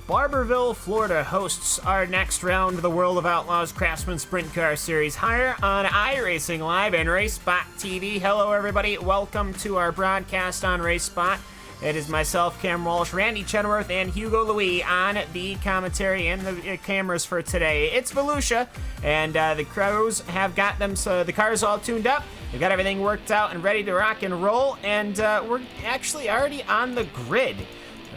Barberville, Florida hosts our next round of the World of Outlaws Craftsman Sprint Car Series here on iRacing Live and RaceSpot TV. Hello everybody, welcome to our broadcast on RaceSpot. It is myself, Cam Walsh, Randy Chenworth, and Hugo Louis on the commentary and the cameras for today. It's Volusia, and the crews have got them, so the cars all tuned up. We've got everything worked out and ready to rock and roll, and we're actually already on the grid.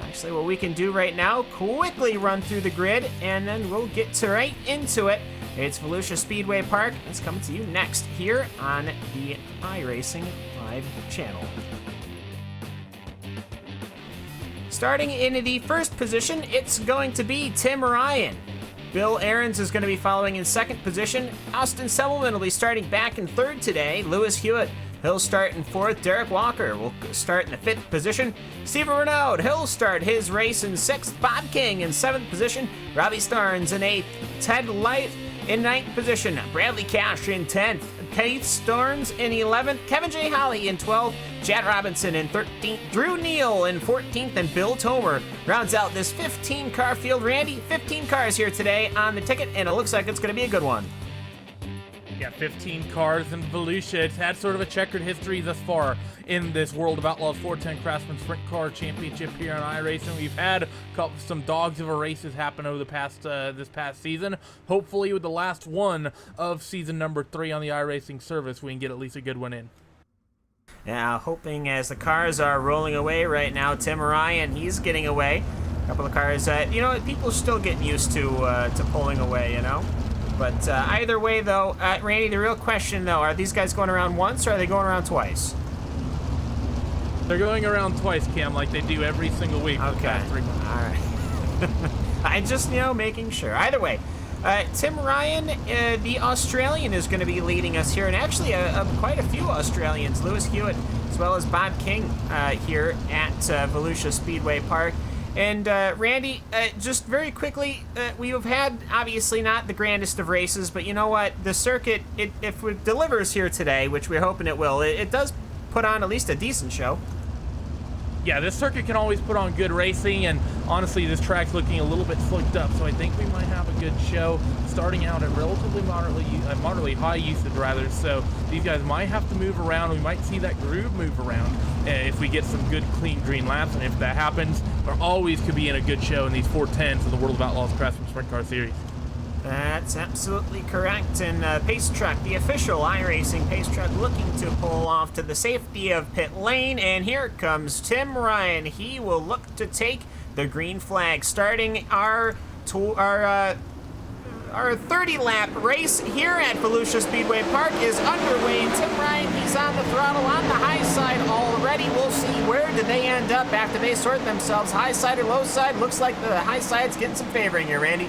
Actually, what we can do right now, quickly run through the grid, and then we'll get right into it. It's Volusia Speedway Park. It's coming to you next here on the iRacing Live channel. Starting in the first position, it's going to be Tim Ryan. Bill Ahrens is going to be following in second position. Austin Semmelman will be starting back in third today. Lewis Hewitt, he'll start in fourth. Derek Walker will start in the fifth position. Steven Renaud, he'll start his race in sixth. Bob King in seventh position. Robbie Starnes in eighth. Ted Light in ninth position. Bradley Cash in 10th. Keith Starnes in 11th. Kevin J. Holly in 12th. Chad Robinson in 13th. Drew Neal in 14th. And Bill Tomer rounds out this 15-car field. Randy, 15 cars here today on the ticket, and it looks like it's going to be a good one. Yeah, 15 cars in Volusia. It's had sort of a checkered history thus far in this World of Outlaws 410 Craftsman Sprint Car Championship here on iRacing. We've had some dogs of a races happen over the past this past season. Hopefully, with the last one of season number 3 on the iRacing service, we can get at least a good one in. Yeah, hoping as the cars are rolling away right now, Tim Ryan, he's getting away. A couple of cars, people are still getting used to pulling away, you know. But either way, though, Randy, the real question, though, are these guys going around once or are they going around twice? They're going around twice, Cam, like they do every single week for the past 3 months. All right. I'm just, making sure. Either way, Tim Ryan, the Australian, is going to be leading us here, and actually quite a few Australians, Lewis Hewitt as well as Bob King here at Volusia Speedway Park. And Randy, just very quickly, we have had obviously not the grandest of races, but you know what? The circuit, if it delivers here today, which we're hoping it will, it does put on at least a decent show. Yeah, this circuit can always put on good racing, and honestly, this track's looking a little bit slicked up, so I think we might have a good show starting out at relatively moderately high usage, rather. So these guys might have to move around. We might see that groove move around if we get some good, clean green laps, and if that happens, there always could be in a good show in these 410s of the World of Outlaws Craftsman Sprint Car Series. That's absolutely correct. And Pace Truck, the official iRacing Pace Truck, looking to pull off to the safety of pit lane. And here comes Tim Ryan. He will look to take the green flag, starting our 30-lap race here at Volusia Speedway Park is underway. And Tim Ryan, he's on the throttle on the high side already. We'll see where do they end up after they sort themselves. High side or low side? Looks like the high side's getting some favoring here, Randy.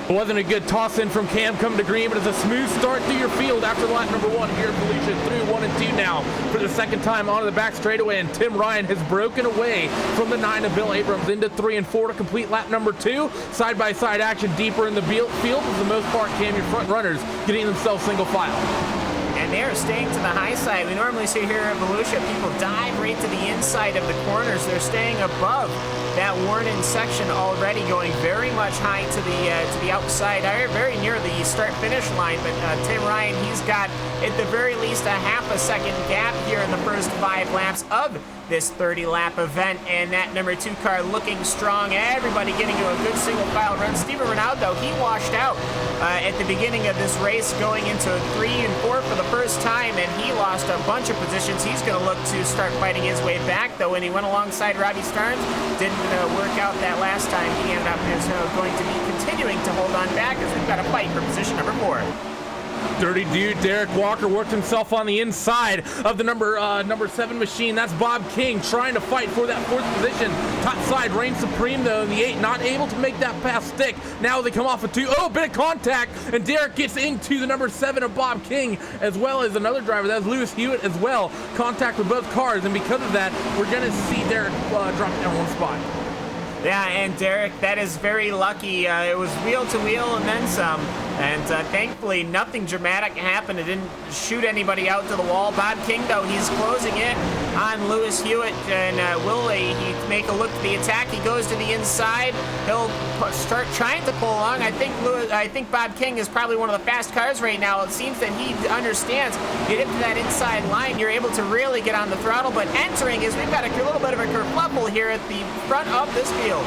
It wasn't a good toss-in from Cam coming to green, but it's a smooth start through your field after lap number 1 here at Volusia, through 1 and 2 now for the second time onto the back straightaway, and Tim Ryan has broken away from the 9 of Bill Abrams into 3 and 4 to complete lap number 2. Side-by-side action deeper in the field for the most part. Cam, your front runners getting themselves single file. And they're staying to the high side. We normally see here at Volusia, people dive right to the inside of the corners. They're staying above that worn-in section already, going very much high to the outside, very near the start-finish line. But Tim Ryan, he's got at the very least a half a second gap here in the first 5 laps of this 30-lap event, and that number 2 car looking strong. Everybody getting to a good single file run. Steven Renaud, though, he washed out at the beginning of this race, going into 3 and 4 for the first time, and he lost a bunch of positions. He's going to look to start fighting his way back, though, when he went alongside Robbie Starnes. Didn't work out that last time. He ended up going to be continuing to hold on back as we've got a fight for position number 4. Dirty dude Derek Walker worked himself on the inside of the number 7 machine. That's Bob King trying to fight for that 4th position. Top side reigns supreme, though, in the 8, not able to make that pass stick. Now they come off a 2. Oh, a bit of contact, and Derek gets into the number 7 of Bob King, as well as another driver. That's Lewis Hewitt as well. Contact with both cars, and because of that, we're going to see Derek drop down 1 spot. Yeah, and Derek, that is very lucky. It was wheel to wheel and then some. And thankfully, nothing dramatic happened. It didn't shoot anybody out to the wall. Bob King, though, he's closing in. on Lewis Hewitt, and will he make a look to the attack? He goes to the inside. He'll start trying to pull along. I think Bob King is probably one of the fast cars right now. It seems that he understands. Get into that inside line, you're able to really get on the throttle, but entering is we've got a little bit of a kerfuffle here at the front of this field.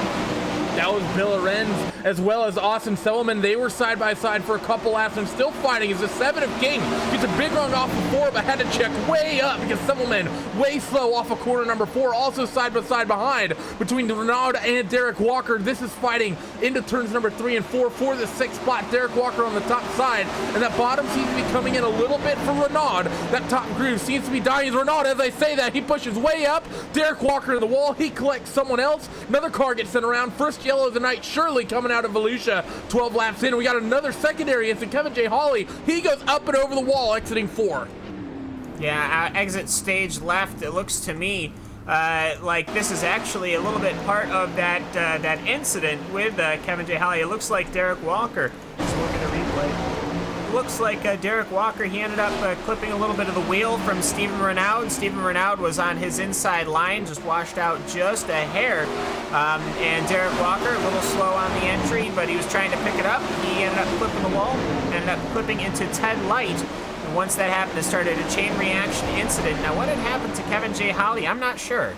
That was Bill Arends as well as Austin Selman. They were side by side for a couple laps and still fighting as the 7 of King gets a big run off of 4, but had to check way up because Selman way slow off of corner number 4, also side by side behind between Renaud and Derek Walker. This is fighting into turns number 3 and 4 for the 6th spot. Derek Walker on the top side, and that bottom seems to be coming in a little bit for Renaud. That top groove seems to be dying. Renaud, as I say that, he pushes way up. Derek Walker to the wall. He collects someone else. Another car gets sent around. First yellow of the night, Shirley coming out of Volusia, 12 laps in. We got another secondary incident. Kevin J. Hawley, he goes up and over the wall, exiting 4. Yeah, exit stage left. It looks to me like this is actually a little bit part of that incident with Kevin J. Hawley. It looks like Derek Walker. Just looking at the replay. Looks like Derek Walker, he ended up clipping a little bit of the wheel from Stephen Renaud. Stephen Renaud was on his inside line, just washed out just a hair. And Derek Walker, a little slow on the entry, but he was trying to pick it up. He ended up clipping the wall, ended up clipping into Ted Light. And once that happened, it started a chain reaction incident. Now, what had happened to Kevin J. Hawley, I'm not sure.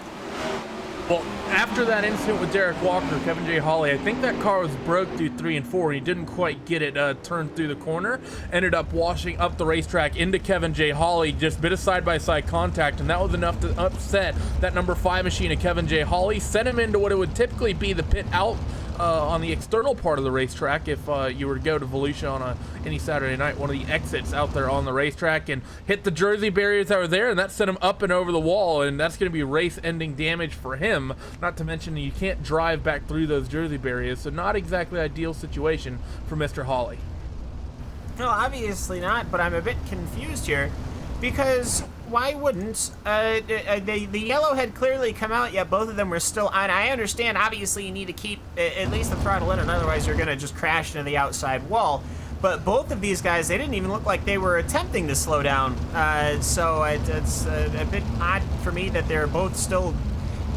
Well, after that incident with Derek Walker, Kevin J. Hawley, I think that car was broke through 3 and 4. He didn't quite get it turned through the corner. Ended up washing up the racetrack into Kevin J. Hawley, just bit of side-by-side contact, and that was enough to upset that number 5 machine of Kevin J. Hawley, sent him into what it would typically be the pit out on the external part of the racetrack if you were to go to Volusia on any Saturday night, one of the exits out there on the racetrack, and hit the jersey barriers that were there, and that sent him up and over the wall, and that's going to be race-ending damage for him. Not to mention you can't drive back through those jersey barriers, so not exactly ideal situation for Mr. Hawley. No, obviously not, but I'm a bit confused here because why wouldn't the yellow had clearly come out, yet both of them were still on. I understand, obviously, you need to keep at least the throttle in, and otherwise you're going to just crash into the outside wall. But both of these guys, they didn't even look like they were attempting to slow down. So it's a bit odd for me that they're both still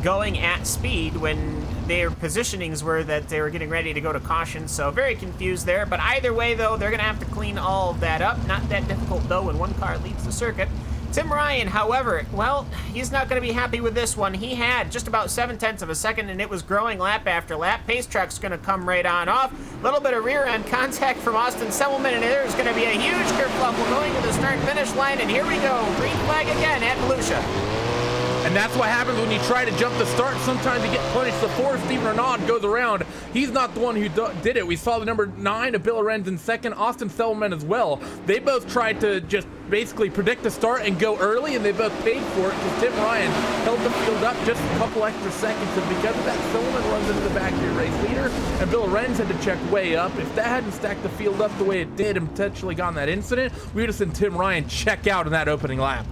going at speed when their positionings were that they were getting ready to go to caution. So very confused there. But either way, though, they're going to have to clean all of that up. Not that difficult, though, when one car leads the circuit. Tim Ryan, however, well, he's not going to be happy with this one. He had just about 7/10 of a second, and it was growing lap after lap. Pace truck's going to come right on off. A little bit of rear-end contact from Austin Selman, and there's going to be a huge kerfuffle going to the start-finish line, and here we go. Green flag again at Volusia. And that's what happens when you try to jump the start. Sometimes you get punished. The 4 Steve Renaud goes around. He's not the one who did it. We saw the number 9 of Bill Arends in second, Austin Selman as well. They both tried to just basically predict the start and go early, and they both paid for it because Tim Ryan held the field up just a couple extra seconds. And because of that, Selman runs into the back of your race leader, and Bill Arends had to check way up. If that hadn't stacked the field up the way it did and potentially gotten that incident, we would have seen Tim Ryan check out in that opening lap.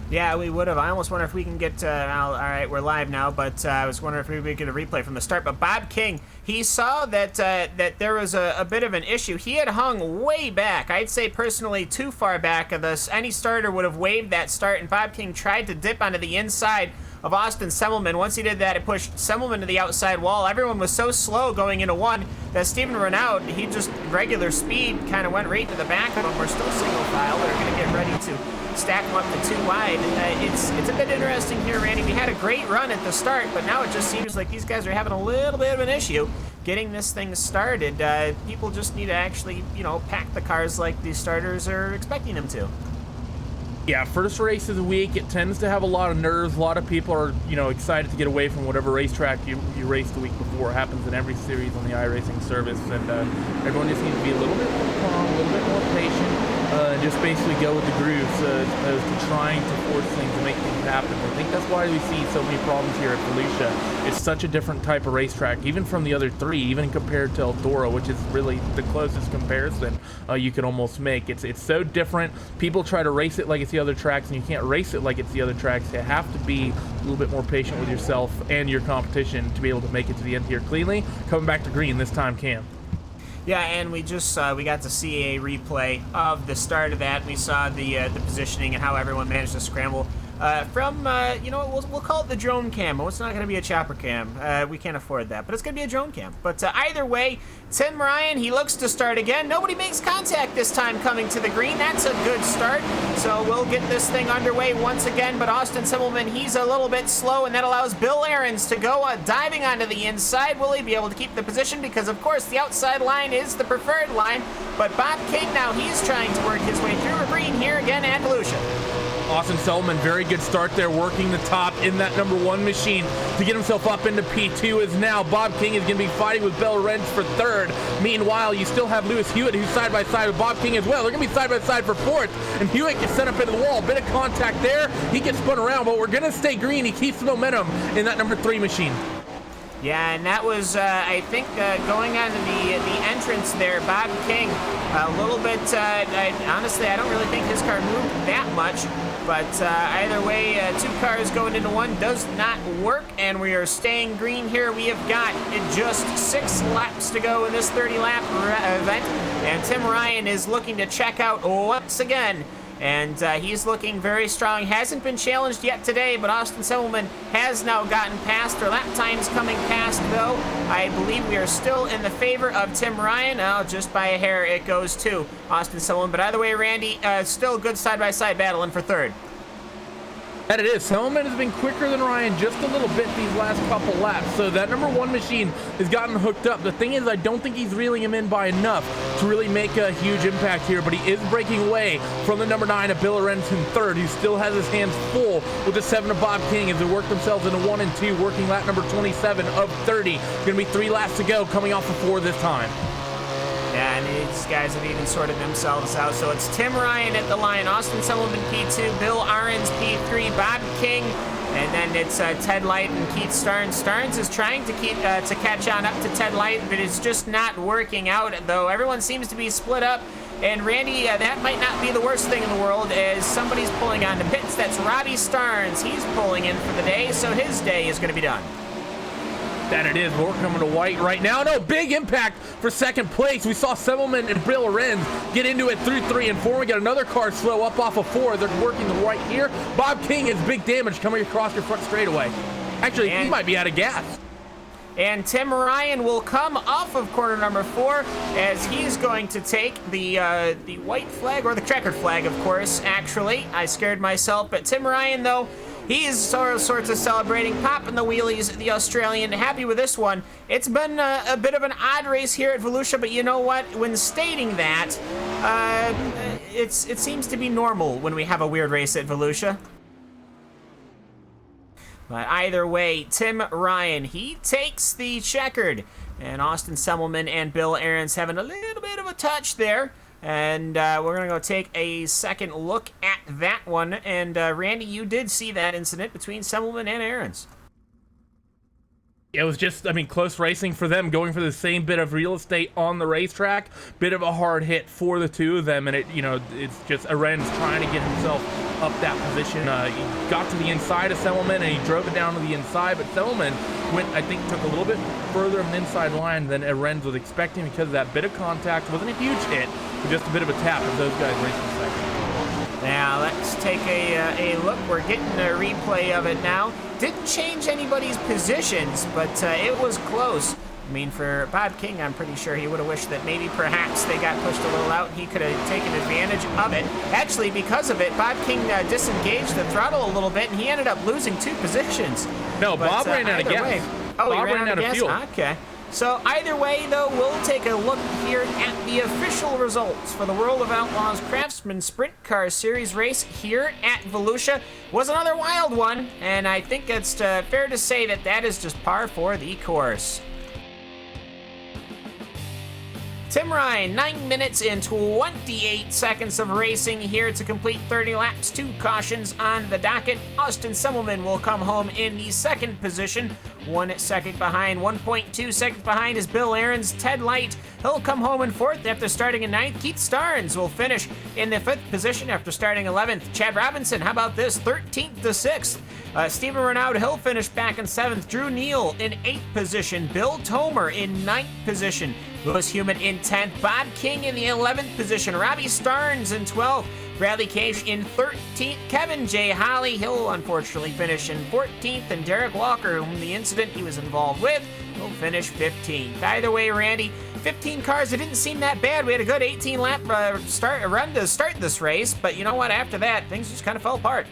Yeah, we would have. I almost wonder if we can get, all right, we're live now, but I was wondering if we could get a replay from the start. But Bob King, he saw that that there was a bit of an issue. He had hung way back. I'd say personally too far back of this. Any starter would have waved that start, and Bob King tried to dip onto the inside of Austin Semmelman. Once he did that, it pushed Semmelman to the outside wall. Everyone was so slow going into one that Stephen Renaud, he just regular speed kind of went right to the back of him. We're still single file. They're going to get ready to stack them up to 2 wide. It's a bit interesting here, Randy. We had a great run at the start, but now it just seems like these guys are having a little bit of an issue getting this thing started. People just need to actually, pack the cars like these starters are expecting them to. Yeah, first race of the week, it tends to have a lot of nerves. A lot of people are, excited to get away from whatever racetrack you raced the week before. It happens in every series on the iRacing service, and everyone just needs to be a little bit more calm, a little bit more patient, and just basically go with the grooves as opposed to trying to force things to make things happen. I think that's why we see so many problems here at Volusia. It's such a different type of racetrack, even from the other 3, even compared to Eldora, which is really the closest comparison you can almost make. It's so different. People try to race it like it's the other tracks, and you can't race it like it's the other tracks. You have to be a little bit more patient with yourself and your competition to be able to make it to the end here cleanly. Coming back to green this time, Cam. Yeah, and we just we got to see a replay of the start of that. We saw the positioning and how everyone managed to scramble from, you know, we'll call it the drone cam. Oh, it's not going to be a chopper cam. We can't afford that, but it's going to be a drone cam. But either way, Tim Ryan, he looks to start again. Nobody makes contact this time coming to the green. That's a good start. So we'll get this thing underway once again. But Austin Simmelman, he's a little bit slow, and that allows Bill Ahrens to go diving onto the inside. Will he be able to keep the position? Because, of course, the outside line is the preferred line. But Bob King now, he's trying to work his way through a green here again at Volusia. Austin Selman, very good start there, working the top in that number 1 machine to get himself up into P2. As now Bob King is going to be fighting with Bill Ahrens for 3rd. Meanwhile, you still have Lewis Hewitt, who's side by side with Bob King as well. They're going to be side by side for 4th, and Hewitt gets sent up into the wall. Bit of contact there. He gets spun around, but we're going to stay green. He keeps the momentum in that number 3 machine. Yeah, and that was, I think, going on to the entrance there, Bob King, a little bit, honestly, I don't really think his car moved that much, but either way, 2 cars going into 1 does not work, and we are staying green here. We have got just 6 laps to go in this 30-lap event, and Tim Ryan is looking to check out once again. And he's looking very strong. Hasn't been challenged yet today, but Austin Simmelman has now gotten past. Their lap times coming past, though. I believe we are still in the favor of Tim Ryan. Oh, just by a hair it goes to Austin Simmelman. But either way, Randy, still good side-by-side battling for 3rd. That it is. Selman has been quicker than Ryan just a little bit these last couple laps. So that number 1 machine has gotten hooked up. The thing is, I don't think he's reeling him in by enough to really make a huge impact here, but he is breaking away from the number 9 of Bill Ahrens in 3rd, who still has his hands full with the 7 of Bob King as they work themselves into 1 and 2, working lap number 27 of 30. Going to be 3 laps to go, coming off of 4 this time. Yeah, and these guys have even sorted themselves out. So it's Tim Ryan at the line, Austin Sullivan P2, Bill Ahrens P3, Bob King, and then it's Ted Light and Keith Starnes. Starnes is trying to catch on up to Ted Light, but it's just not working out, though. Everyone seems to be split up. And Randy, that might not be the worst thing in the world, as somebody's pulling on the pits. That's Robbie Starnes. He's pulling in for the day, so his day is going to be done. That it is. We're coming to white right now. No, big impact for 2nd place. We saw Semmelman and Bill Ahrens get into it through 3 and 4. We got another car slow up off of 4. They're working the right here. Bob King has big damage coming across your front straightaway. Actually, he might be out of gas. And Tim Ryan will come off of corner number 4 as he's going to take the white flag, or the checkered flag, of course, actually. I scared myself, but Tim Ryan, though, he's sorts of celebrating, popping the wheelies, the Australian. Happy with this one. It's been a bit of an odd race here at Volusia, but you know what? When stating that, it seems to be normal when we have a weird race at Volusia. But either way, Tim Ryan, he takes the checkered. And Austin Semmelman and Bill Ahrens having a little bit of a touch there. And we're going to go take a second look at that one. And Randy, you did see that incident between Semmelman and Ahrens. It was just, I mean, close racing for them, going for the same bit of real estate on the racetrack. Bit of a hard hit for the two of them, and it's just Ahrens trying to get himself up that position. He got to the inside of Semmelman, and he drove it down to the inside, but Semmelman took a little bit further of an inside line than Ahrens was expecting because of that bit of contact. Wasn't a huge hit, but just a bit of a tap as those guys raced in second. Now, let's take a look. We're getting a replay of it now. Didn't change anybody's positions, but it was close. I mean, for Bob King, I'm pretty sure he would have wished that maybe perhaps they got pushed a little out and he could have taken advantage of it. Actually, because of it, Bob King disengaged the throttle a little bit, and he ended up losing 2 positions. No, but, Bob ran out of gas. Oh, Bob he ran out of fuel. Okay. So either way, though, we'll take a look here at the official results for the World of Outlaws Craftsman Sprint Car Series race here at Volusia. Was another wild one, and I think it's fair to say that that is just par for the course. Tim Ryan, 9 minutes and 28 seconds of racing here to complete 30 laps. 2 cautions on the docket. Austin Semmelman will come home in the 2nd position. 1 second behind, 1.2 seconds behind is Bill Ahrens. Ted Light, he'll come home in 4th after starting in 9th. Keith Starnes will finish in the 5th position after starting 11th. Chad Robinson, how about this? 13th to 6th. Stephen Renaud, he'll finish back in 7th. Drew Neal in 8th position. Bill Tomer in 9th position. Lewis Hewitt in 10th. Bob King in the 11th position. Robbie Starnes in 12th. Bradley Cage in 13th. Kevin J. Holly, he'll unfortunately finish in 14th. And Derek Walker, whom the incident he was involved with, will finish 15th. Either way, Randy, 15 cars, it didn't seem that bad. We had a good 18-lap run to start this race. But you know what? After that, things just kind of fell apart.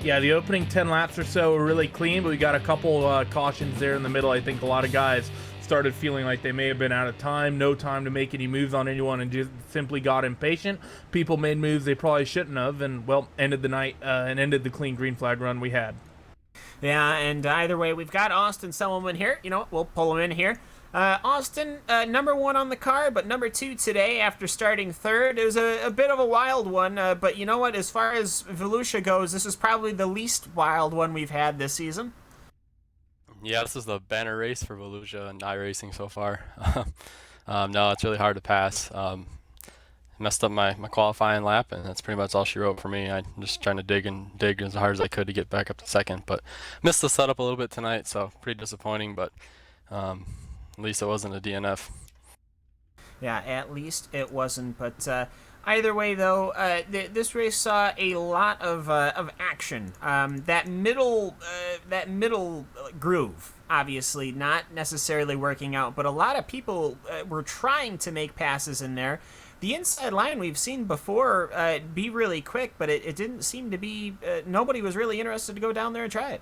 Yeah, the opening 10 laps or so were really clean, but we got a couple cautions there in the middle. I think a lot of guys started feeling like they may have been out of time, no time to make any moves on anyone, and just simply got impatient. People made moves they probably shouldn't have, and, well, ended the night and ended the clean green flag run we had. Yeah, and either way, we've got Austin Selman here. You know what? We'll pull him in here. Austin, number 1 on the car, but number 2 today after starting 3rd. It was a bit of a wild one, but you know what? As far as Volusia goes, this is probably the least wild one we've had this season. Yeah, this is the banner race for Volusia and iRacing so far. No, it's really hard to pass. Messed up my qualifying lap, and that's pretty much all she wrote for me. I'm just trying to dig as hard as I could to get back up to 2nd, but missed the setup a little bit tonight, so pretty disappointing, but at least it wasn't a DNF. Yeah, at least it wasn't. But either way, though, this race saw a lot of action. That middle groove, obviously, not necessarily working out, but a lot of people were trying to make passes in there. The inside line we've seen before be really quick, but it didn't seem to be. Nobody was really interested to go down there and try it.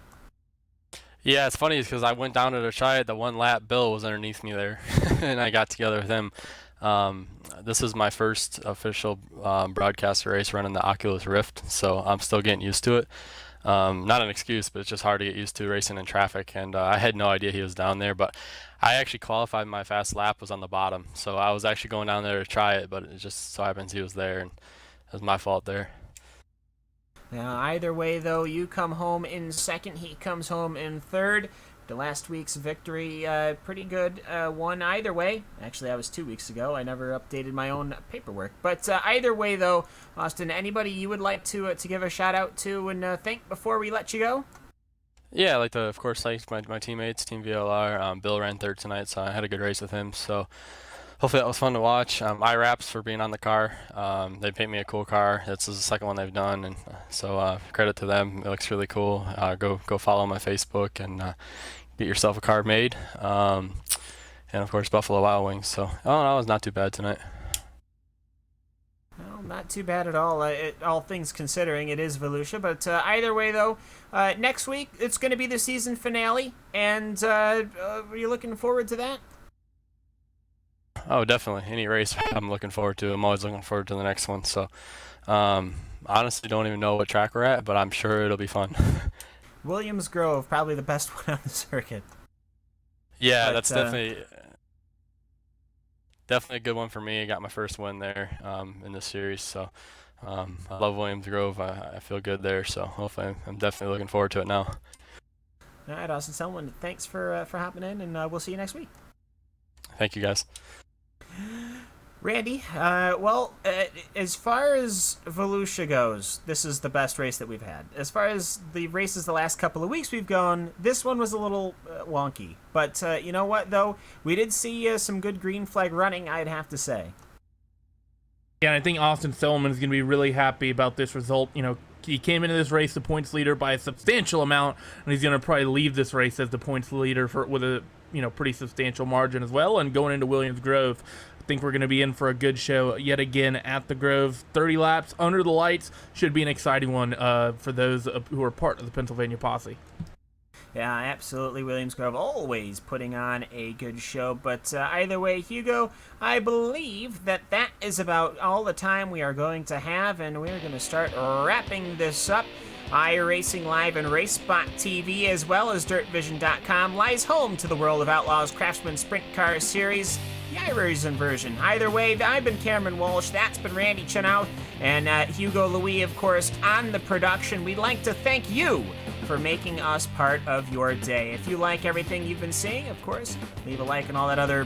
Yeah, it's funny because I went down to try it. The one lap, Bill was underneath me there, and I got together with him. This is my first official broadcast race running the Oculus Rift, so I'm still getting used to it. Not an excuse, but it's just hard to get used to racing in traffic, and I had no idea he was down there, but I actually qualified. My fast lap was on the bottom, so I was actually going down there to try it, but it just so happens he was there, and it was my fault there. Now, either way, though, you come home in 2nd. He comes home in 3rd. The last week's victory, pretty good one either way. Actually, that was 2 weeks ago. I never updated my own paperwork. But either way, though, Austin, anybody you would like to give a shout-out to and thank before we let you go? Yeah, I'd like to, of course, thank my teammates, Team VLR. Bill ran 3rd tonight, so I had a good race with him. So hopefully that was fun to watch. iRaps for being on the car. They paint me a cool car. This is the 2nd one they've done, and so credit to them. It looks really cool. Go follow my Facebook and get yourself a car made. And of course Buffalo Wild Wings. So no, it was not too bad tonight. Well, not too bad at all. All things considering, it is Volusia. But either way, though, next week it's going to be the season finale, and are you looking forward to that? Oh, definitely. Any race I'm looking forward to. I'm always looking forward to the next one. So, honestly, don't even know what track we're at, but I'm sure it'll be fun. Williams Grove, probably the best one on the circuit. Yeah, but, that's definitely a good one for me. I got my first win there in this series. So, I love Williams Grove. I feel good there. So, hopefully, I'm definitely looking forward to it now. All right, Austin Selman, thanks for hopping in, and we'll see you next week. Thank you, guys. Randy, as far as Volusia goes, this is the best race that we've had. As far as the races the last couple of weeks we've gone, this one was a little wonky. But you know what, though? We did see some good green flag running, I'd have to say. Yeah, and I think Austin Selman is going to be really happy about this result. You know, he came into this race the points leader by a substantial amount, and he's going to probably leave this race as the points leader with a pretty substantial margin as well. And going into Williams Grove, I think we're going to be in for a good show yet again at the Grove. 30 laps under the lights should be an exciting one for those who are part of the Pennsylvania posse. Yeah, absolutely. Williams Grove always putting on a good show. But either way, Hugo, I believe that is about all the time we are going to have, and we're going to start wrapping this up. iRacing Live and RaceSpot TV, as well as DirtVision.com, lies home to the World of Outlaws Craftsman Sprint Car Series, the iRacing version. Either way, I've been Cameron Walsh, that's been Randy Chenoweth, and Hugo Louis, of course, on the production. We'd like to thank you for making us part of your day. If you like everything you've been seeing, of course, leave a like and all that other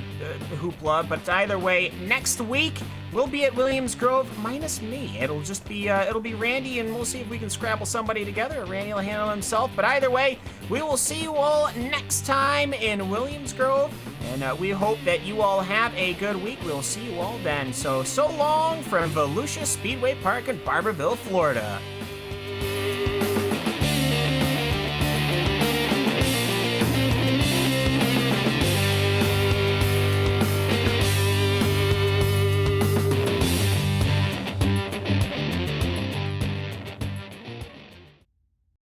hoopla. But either way, next week we'll be at Williams Grove minus me. It'll just be it'll be Randy, and we'll see if we can scrabble somebody together. Randy will handle himself. But either way, we will see you all next time in Williams Grove, and we hope that you all have a good week. We'll see you all then. So long from Volusia Speedway Park in Barberville, Florida.